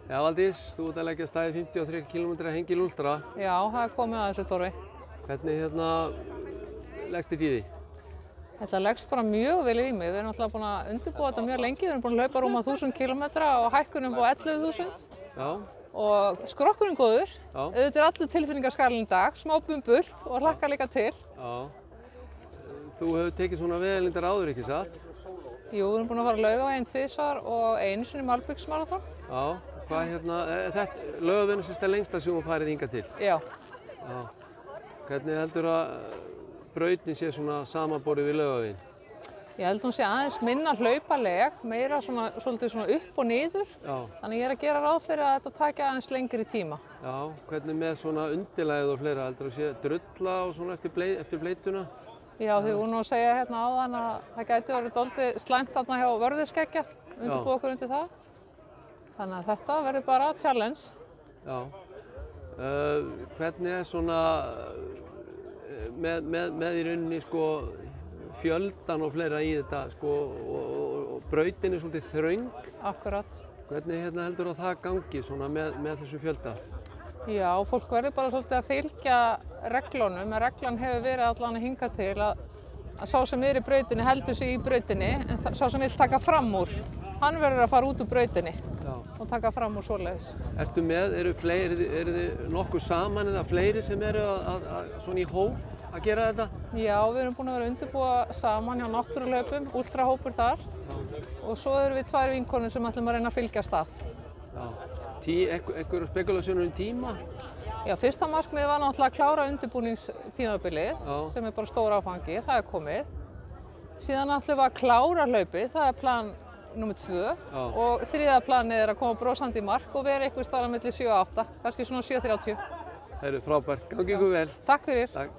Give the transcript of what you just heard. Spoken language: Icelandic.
Já, Valdís, þú ert að leggja stæði 53 km Hengil Ultra. Já, það er komið að þessu, Dóri. Hvernig leggst þitt í því? Þetta leggst bara mjög vel í mig. Við erum alltaf búin að undirbúa þetta mjög lengi. Við erum búin að hlaupa rúma 1000 km og hækkunum á 11.000. Já. Og skrokkurinn góður. Já. Auðvitað er allir tilfinningaskarlinn í dag, smá bumbult og hlakka líka til. Já. Þú hefur tekið svona vegalengdar áður, ekki satt? Jú, við erum búin að fara Laugaveginn 2 svar og einu sinni Malbiksmaraþon. Já. Hvað Laugaveginn er lengsta sem þú farið hingað til? Já. Já. Hvernig heldur að brautin sé svona samanborið við Laugaveginn? Ég held hún sé aðeins minna hlaupaleg, meira svolítið svona upp og niður. Já. Þannig ég er að gera ráð fyrir að þetta taki aðeins lengri tíma. Já, hvernig með svona undirlagið og fleira, heldur þú sé drulla og svona eftir bleituna? Já, þið voru nú að segja hérna áðan að það gæti verið dálítið slæmt þarna hjá vörðuskeggja, undirbúa okkur undir það. Þannig að þetta verður bara challenge. Já. Hvernig svona með í rauninni fjöldan og fleira í þetta og brautin er svolítið þröng. Akkurat. Hvernig heldur að það gangi svona með þessu fjölda? Já, fólk verður bara svolítið að fylgja reglunum, en reglan hefur verið allan að hinga til að sá sem er í brautinni heldur sig í brautinni, en sá sem vil taka fram úr, hann verður að fara út úr brautinni. Já. Og taka fram úr svoleiðis. Eru þið nokkuð saman eða fleiri sem eru svona í hóp að gera þetta? Já, við erum búin að vera að undirbúa saman hjá náttúruhlaupum, ultrahópur þar. Já. Og svo erum við 2 vinkonur sem ætlum að reyna að fylgjast að. Já. Einhverjum spekulasjónur tíma? Já, fyrsta markmiðið var náttúrulega að klára undirbúningstímabilið, sem er bara stór áfangi, það er komið. Síðan ætlum við að klára hlaupið, það er plan nr. 2. Og 3. planið er að koma brosandi í mark og vera einhvers þar á milli 7 og 8, kannski svona 7:30. Það eru frábært, gangi ykkur vel. Takk fyrir. Takk.